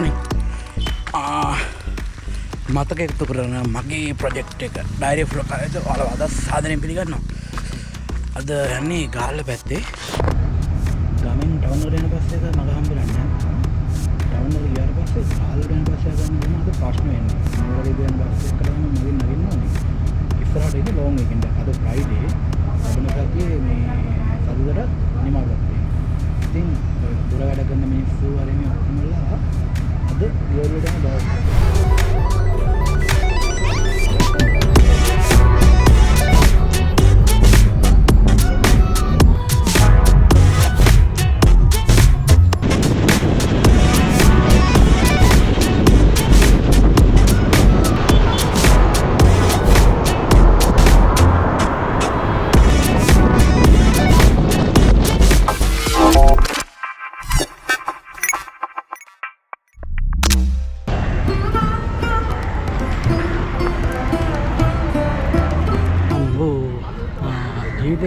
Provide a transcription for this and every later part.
නේ. මතක එකතු කරන මගේ ප්‍රොජෙක්ට් එක ඩයරි ඔෆ් රුකා එක ඔයාලා අද සාදරයෙන් පිළිගන්නවා. අද යන්නේ ගාල්ල පැත්තේ. ගමෙන් ටවුන් වල යන පස්සේ මග හම්බෙන්නේ නැහැ. ටවුන් වල ගියාට පස්සේ ගාල්ල යන පස්සේ ගන්න අද ප්‍රශ්න වෙන්නේ. මොකද කියන බස් එකකට නම් මගෙන් නගින්න ඕනේ. ඉස්සරහට ඉන්නේ ලොන් වීකෙන්ඩ් එක. අද ෆ්‍රයිඩේ. ලබන සතියේ මේ සතුටට නිමාවක් තියෙනවා. ඉතින් දුර වැඩ කරන මිනිස්සු හරියම ඔක්කොමලා අද දියවලට යන දවස්.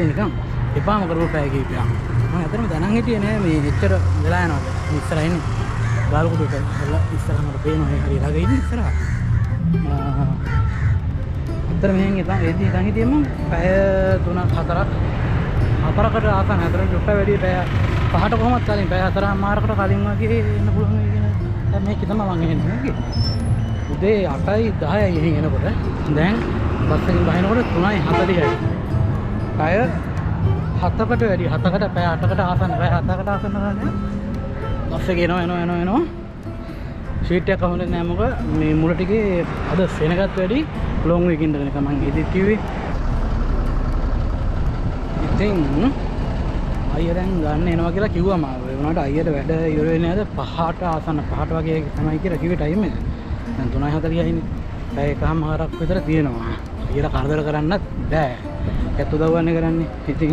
නිකන් එපාම කරපු පැය කීපයක් මම ඇත්තටම දැනන් හිටියේ නෑ මේ එච්චර වෙලා යනවාද ඉස්සරහ ඉන්නේ ගාලුකුඩට ඉස්සරහ මට පේනවා ඒ හරිය ළඟ ඉන්නේ ඉස්සරහ අතර මෙහෙන් ඉතින් හිටියේ මම පැය 3-4කට ආසන්න අතර ඩොක්ටර් වැඩි පැය 5ට කොහොමද කලින් පැය 4:00මාරකට කලින් වගේ එන්න පුළුවන් වෙයි කියන දැන් මේක තමයි මම එන්නේ නේද උදේ 8:10යි එහෙන් එනකොට දැන් බස් එකෙන් බහිනකොට 3:40යි පැය 7කට වැඩි 7කට පැය 8කට ආසන්න පැය 7කට ආසන්න ගන්න බස් එක එනවා ෂීට් එකක් අහුවෙන්නේ නැහැ මොකද මේ මුල ටිකේ අද සෙනගත් වැඩි ලොන් වීකෙන්ඩ් එකක මම ඉදිරි කිව්වේ ඉතින් අයියා දැන් ගන්න එනවා කියලා කිව්වම ඒ වුණාට අයියට වැඩ ඉවර වෙන්නේ නැද 5ට ආසන්න 5ට වගේ තමයි කියලා කිව්වේ ටයිම් එක දැන් 3:40යි ඉන්නේ පැය එකමාරක් විතර තියෙනවා අයියට කරදර කරන්නත් බෑ ඇත්ත උදව්වන්නේ කරන්නේ. ඉතින්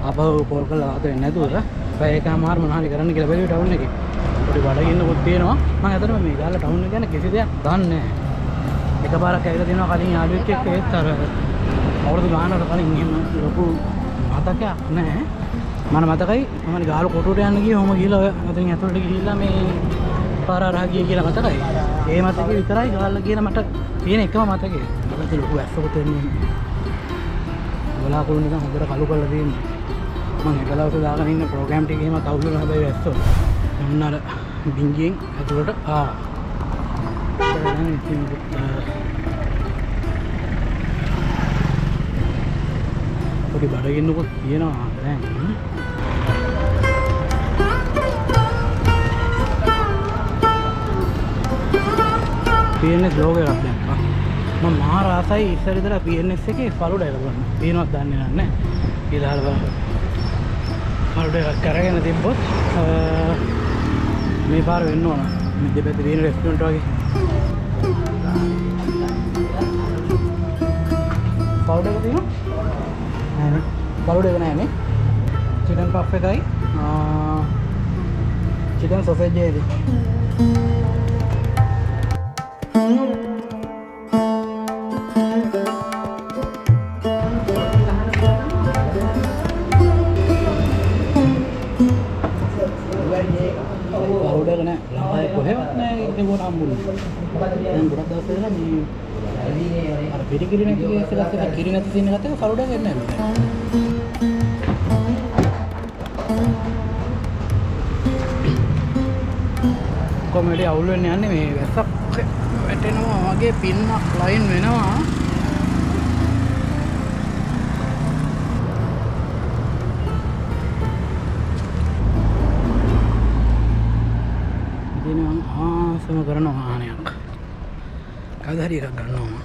ආපහු කෝල් කරලා ආත වෙන්නේ නැතුව පැය එකමාර මොනවාරි කරන්න කියලා බැලුවේ ටවුන් එකේ. පොඩි බඩගින්නකුත් තියෙනවා. මම ඇත්තටම මේ ගාල්ල ටවුන් එක ගැන කිසි දෙයක් දන්නේ නැහැ. එකපාරක් ඇවිල්ලා තියෙනවා කලින් යාළුවෙක් එක්ක ඒත් අර අවුරුදු ගානකට කලින් එහෙම ලොකු මතකයක් නැහැ. මම මතකයි මම ගාල්ල කොටුවට යන්න ගියේ ඔහම ගිහලා අතරින් ඇතුළට ගිහිල්ලා මේ පාර හරහා ගියේ කියලා මතකයි. ඒ මතකේ විතරයි ගාල්ල කියලා මට තියෙන එකම මතකේ. මට ලොකු ඇස්සකුත් එන්නේ. බලාකුළු නිකන් හොඳට කළු කරලා තියෙනවා. මම එකලවට දාගෙන ඉන්න ප්‍රෝග්‍රෑම් ටික එහෙම තවුල් වෙන හැබැයි ඇස්සෝ. මොන්න අර බින්ගියෙන් ඇතුළට දැන් ඉතින් පොඩි බඩගින්නකුත් තියෙනවා දැන්. PNS ලෝගෝ එකක් දැක්කා. මම මහා රාසයි ඉස්සර ඉඳලා PNS එකේ ෆලුඩ එක ගන්න. පේනවත් දන්නේ නැහැ. ඊළඟ බලන්න. ෆලුඩ එක කරගෙන තිබ්බොත් මේ පාර වෙන්න ඕන. මේ දෙපැත්තේ තියෙන රෙස්ටොරන්ට් වගේ. ෆලුඩ එක තියෙනවා? නෑනේ. ෆලුඩ එක නෑනේ. චිකන් පෆ් එකයි චිකන් සොසේජ් එකයි. දැන් ගොඩක් දවස් ඉඳලා මේ අර පිටිකිරි නැති කේස් එකක් කිරි නැති සීන් එකත් එක ෆලුඩා ගන්නේ නැහැ. කොමඩි අවුල් වෙන්න යන්නේ මේ වැස්සක් වැටෙනවා වගේ පින්නක් ලයින් වෙනවා. ආසම කරන වාහනයක් කවදා හරි එකක් ගන්නවා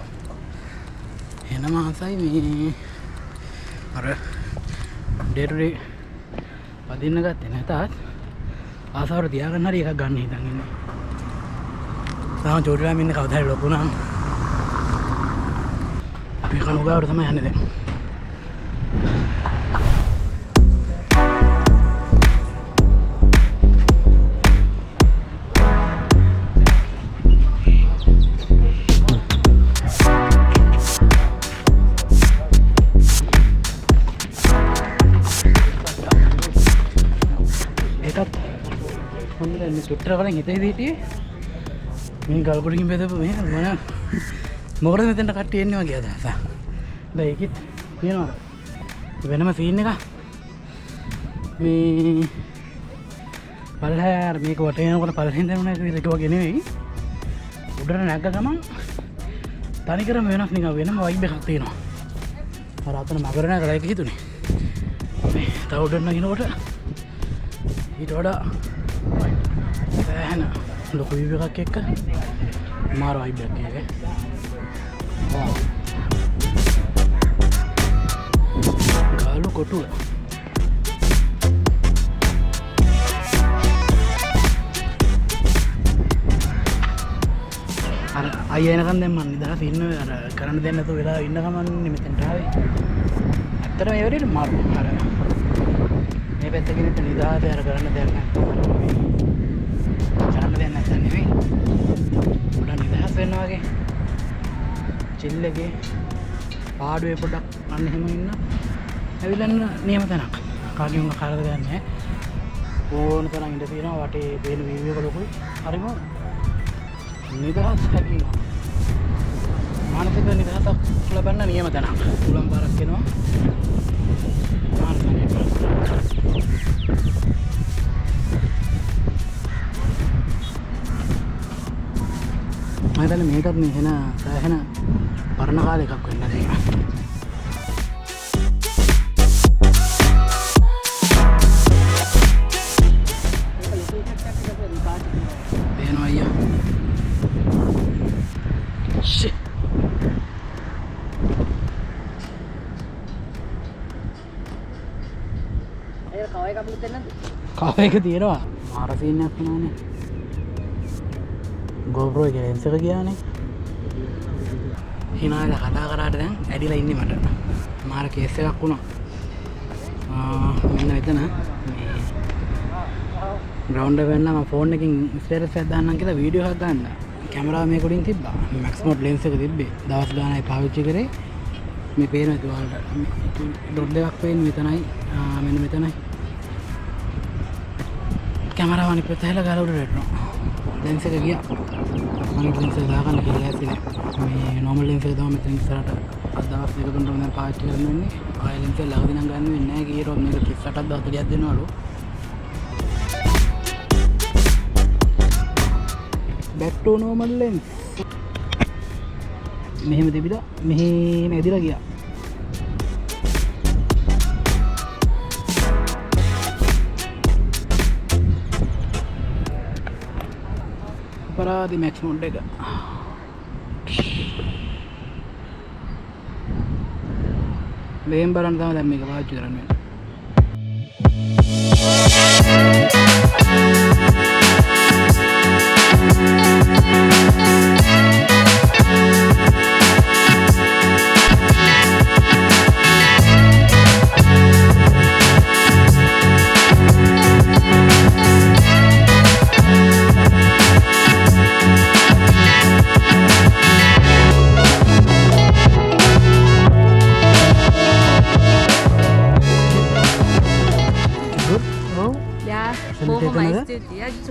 එනම ආසයි මේ අර ඩේ ටු ඩේ වදින්න ගත්තේ නැතත් ආසාවට තියාගන්න හරි එකක් ගන්න හිතන් ඉන්නේ තාම චෝටිලාම ඉන්නේ කවදා හරි ලොකු නම් මේ කනුගාවට තමයි යන්නේ දැන් ඒකත් හොඳට මේ චුට්ටර වලින් හිතේ හිටියේ මේ ගල්කොටකින් බෙදපු මේ මොන මොකටද මෙතෙන්ට කට්ටිය එන්නේ වගේ අදහස. දැන් ඒකෙත් තියෙනවා වෙනම සීන් එකක්. මේ පල්හැර මේක වටේ යනකොට පල්හෙන් දැනුන එක වගේ නෙවෙයි. උඩට නැග්ග ගමන් තනිකරම වෙනස් නිකන් වෙනම වයිබ් එකක් තියෙනවා. අර අතන මගර නැගලා ඒක හිතුනේ. මේ තව උඩට නගිනකොට ඊට වඩා ලොකු වීව් එකක් එක්ක මාර වයිබ් එකක් ඒක. ගාලු කොටුව. අර අයියා එනකන් දැන් මම නිදහස් ඉන්නේ අර කරන්න දෙන්න නැතුව වෙලා ඉන්න ගමන් මෙතෙන්ට ආවේ. ඇත්තටම ඒ වෙලෙට මාරු. අර මේ පැත්තකින් ඉන්න නිදහස අර කරන්න දෙයක් නැහැ. කරන්න දෙයක් නැත්නම් නෙවෙයි. උඩ නිදහස් වෙනවා වගේ. චිල් එකේ පාඩුවේ පොඩක් අන්න එහෙම ඉන්න. ඇවිල්ලා නියම තැනක්. කාගෙන් කරදර ගන්න නැහැ. ඕන තරම් ඉඳ තියෙනවා වටේ පේන වීව් එක ලොකුයි. හරිම නිදහස් හැකියි. මානසික නිදහසක් ලබන්න නියම තැනක්. උලම් බාරක් වෙනවා. මානසික මම මේකත් මේ එන සෑහෙන පරණ කාලේ එකක් වෙන්න තියෙනවා. පේනවා අයියා. ෂේ. ඒක කව එකක් මුත් දෙන්නද? කව එක තියෙනවා. මාර සීන් එකක් නෑනේ. GoPro එකේ lens එක ගියානේ. හිනාලා කතා කරාට දැන් ඇදිලා ඉන්නේ මට. මාර කේස් එකක් වුණා. මෙන්න එතන මේ ග්‍රවුන්ඩ් එක වෙන්න මම ෆෝන් එකකින් ස්ටේටස් එකක් දාන්නම් කියලා වීඩියෝ එකක් ගන්න. කැමරාව මේක උඩින් තිබ්බා. මැක්ස් මෝඩ් ලෙන්ස් එක තිබ්බේ. දවස් ගානයි පාවිච්චි කරේ. මේ පේන එක වලට ඩොට් දෙකක් පේන්නේ මෙතනයි. මෙන්න මෙතනයි. කැමරාව අනිත් පැත්තට හැලා ගාලා උඩට වැටෙනවා. ලෙන්ස් එක ගියා. අනිත් ලෙන්ස් එක දාගන්න කියලා ඇස්සිනේ. මේ නෝමල් ලෙන්ස් එක තමයි මෙතන ඉස්සරහට අද දවස් දෙක තුනක් දැන් පාවිච්චි කරන්න වෙන්නේ. ආයෙ ලෙන්ස් එක ළඟදී නම් ගන්න වෙන්නේ නැහැ. ගියරොත් මේක 38ක් 40ක් දෙනවලු. back to normal lens. මෙහෙම දෙපිලා මෙහෙම ඇදිලා ගියා. අපරාධි මැක්ස් මොඩ් එක. මෙහෙම බලන්න තමයි දැන් මේක පාවිච්චි කරන්නේ.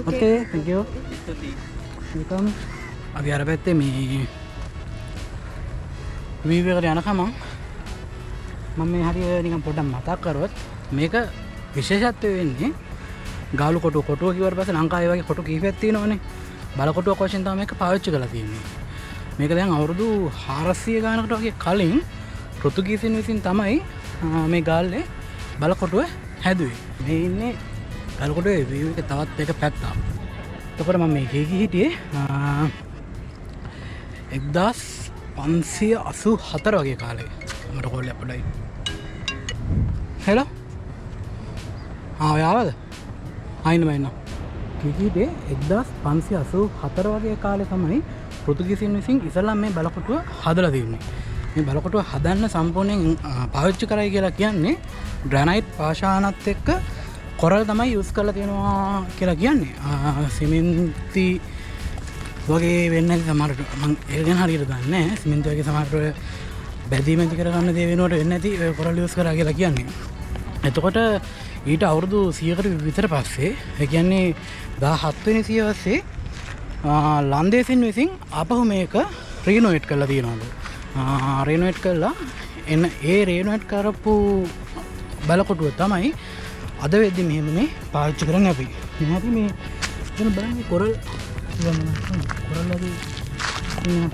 Okay, thank you. Welcome. අපි අර පැත්තේ මේ වීව් එකට යනකම මම මේ හරිය නිකන් පොඩ්ඩක් මතක් කරොත් මේක විශේෂත්වය වෙන්නේ ගාලු කොටුව කිව්වට පස්සේ ලංකාවේ වගේ කොටු කීපයක් තියෙනවනේ. බල කොටුවක් වශයෙන් තමයි මේක පාවිච්චි කරලා තියෙන්නේ. මේක දැන් අවුරුදු 400 ගානකට වගේ කලින් පෘතුගීසින් විසින් තමයි මේ ගාල්ලේ බල කොටුව හැදුවේ. මේ ඉන්නේ ගාලු කොටුවේ වීව් එක තවත් එක පැත්තක්. එතකොට මම මේකේ හිටියේ 1584 වගේ කාලේ. මට කෝල් එකක් පොඩ්ඩයි. හෙලෝ. ඔය ආවද? ආයින්න මම කීකීටේ 1584 වගේ කාලේ තමයි පෘතුගීසින් විසින් ඉස්සල්ලාම මේ බලකොටුව හදලා තියන්නේ. මේ බලකොටුව හදන්න සම්පූර්ණයෙන් පාවිච්චි කරයි කියලා කියන්නේ ග්‍රැනයිට් පාෂාණත් එක්ක කොරල් තමයි යූස් කරලා තියෙනවා කියලා කියන්නේ. සිමෙන්ති වගේ වෙන්නේ සමහරට මම ඒක ගැන හරියට දන්නේ නැහැ. සිමෙන්ති වගේ සමහරට බැදීම ඇති කරගන්න දේ වෙනකොට වෙන්නේ නැති කොරල් යූස් කරා කියලා කියන්නේ. එතකොට ඊට අවුරුදු 100කට විතර පස්සේ ඒ කියන්නේ 17 වෙනි සියවසේ ලන්දේසින් විසින් අපහු මේක රීනොවේට් කරලා තියෙනවලු. රීනොවේට් කරලා එන්න ඒ රීනොවේට් කරපු බලකොටුව තමයි අද වෙද්දි මෙහෙම මේ පාවිච්චි කරන්නේ අපි. මෙහාදී මේ එතන බලන්න කොරල්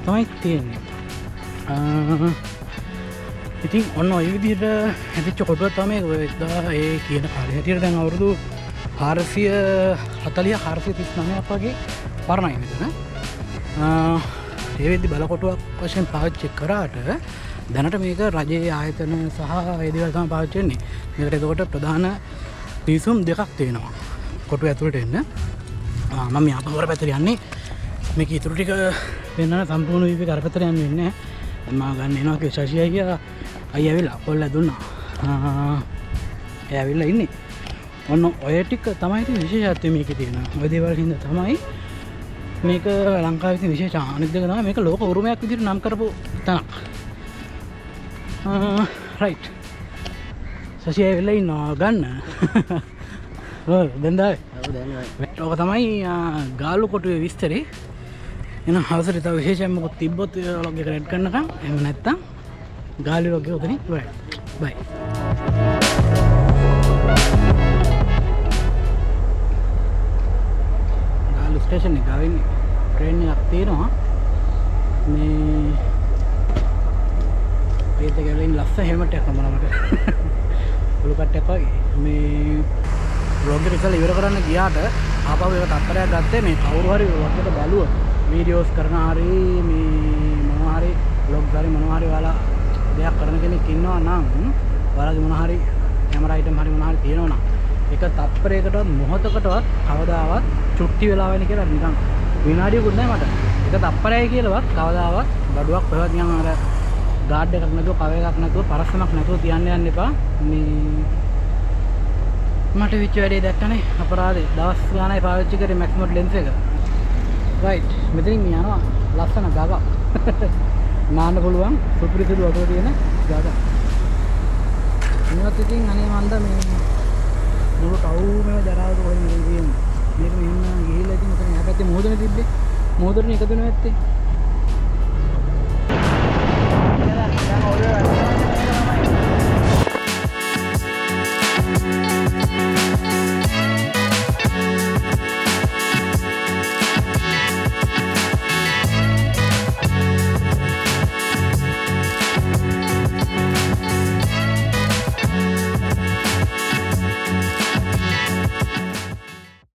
තමයි තියෙන්නේ. ඉතින් ඔන්න ඔය විදිහට හැදිච්ච කොටුව තමයි ඔය ඒ කියන කාලේ හැටියට දැන් අවුරුදු 440 439ක් වගේ පරණයි මෙතන. ඒ වෙද්දි බලකොටුවක් වශයෙන් පාවිච්චි කරාට දැනට මේක රජයේ ආයතන සහ ඒ දේවල් තමයි පාවිච්චි වෙන්නේ. මේකට එතකොට ප්‍රධාන පිසුම් දෙකක් තියෙනවා කොටුව ඇතුළට එන්න. මම මේ අපවර පැත්තට යන්නේ. මේක ඉතුරු ටික වෙනන සම්පූර්ණ වීපේ කර පැත්තට යන්න වෙන්නේ නැහැ. මම ගන්න එනවා කියලා ශෂි අයියා ඇවිල්ලා කොල්ල දුන්නා. එයා ඇවිල්ලා ඉන්නේ. ඔන්න ඔය ටික තමයි ඉතින් විශේෂත්වය මේකේ තියෙන. ඔය දේවල් හින්දා තමයි මේක ලංකාවේ තියෙන විශේෂ අනිත් දෙක තමයි මේක ලෝක උරුමයක් විදිහට නම් කරපු තැනක්. රයිට්. ශෂි ඇවිල්ලා ඉන්නවා ගන්න. ඔව් දැන් දාවේ. ඔව් දැන් දාවේ. ඔක තමයි ගාලු කොටුවේ විස්තරේ. එන හවසට තව විශේෂයෙන් මොකක් තිබ්බොත් ලොග් එක රෙඩ් කරනකම් එහෙම නැත්තම් ගාලු වගේ උතනින් ඉවරයි. බයි. ගාලු ස්ටේෂන් එක ගාවින් ට්‍රේන් එකක් තියෙනවා. මේ ඒත් ගලෙන් ලස්සන හෙල්මට් එකක් නමනවා මට. ඔලු කට්ටයක් වගේ. මේ බ්ලොග් එක ඉස්සෙල්ලා ඉවර කරන්න ගියාට ආපහු ඒක තත්පරයක් ගත්තේ මේ කවුරු හරි වොග් එක බලුවා. වීඩියෝස් කරන හරි මේ මොනවා හරි බ්ලොග් හරි මොනවා හරි ඔයාලා දෙයක් කරන කෙනෙක් ඉන්නවා නම් ඔයාලගේ මොනවා හරි කැමරා අයිටම් හරි මොනවා හරි තියෙනවා නම් ඒක තත්පරයකටවත් මොහොතකටවත් කවදාවත් චුට්ටි වෙලා වෙන්නේ කියලා නිකන් විනාඩියකුත් නැහැ මට. ඒක තත්පරයයි කියලාවත් කවදාවත් බඩුවක් කොහෙවත් නිකන් අර ගාඩ් එකක් නැතුව කව එකක් නැතුව පරස්සමක් නැතුව තියන්න යන්න එපා. මේ මට විච් වැඩේ දැක්කනේ අපරාධේ දවස් ගානයි පාවිච්චි කරේ මැක්සිමම් ලෙන්ස් එක. රයිට් මෙතනින් යනවා ලස්සන ගග. නාන්න පුළුවන් සුපිරිසිදු වතුර තියෙන ගග. මේවත් ඉතින් අනේ මන්ද මේ මුළු ටවුමම දරාවක වලින් තියෙන්නේ. මේක මෙන්න ගිහිල්ලා ඉතින් මෙතන එහා පැත්තේ මොහොතනේ තිබ්බේ. මොහොතනේ එකතු වෙන්නේ නැත්තේ.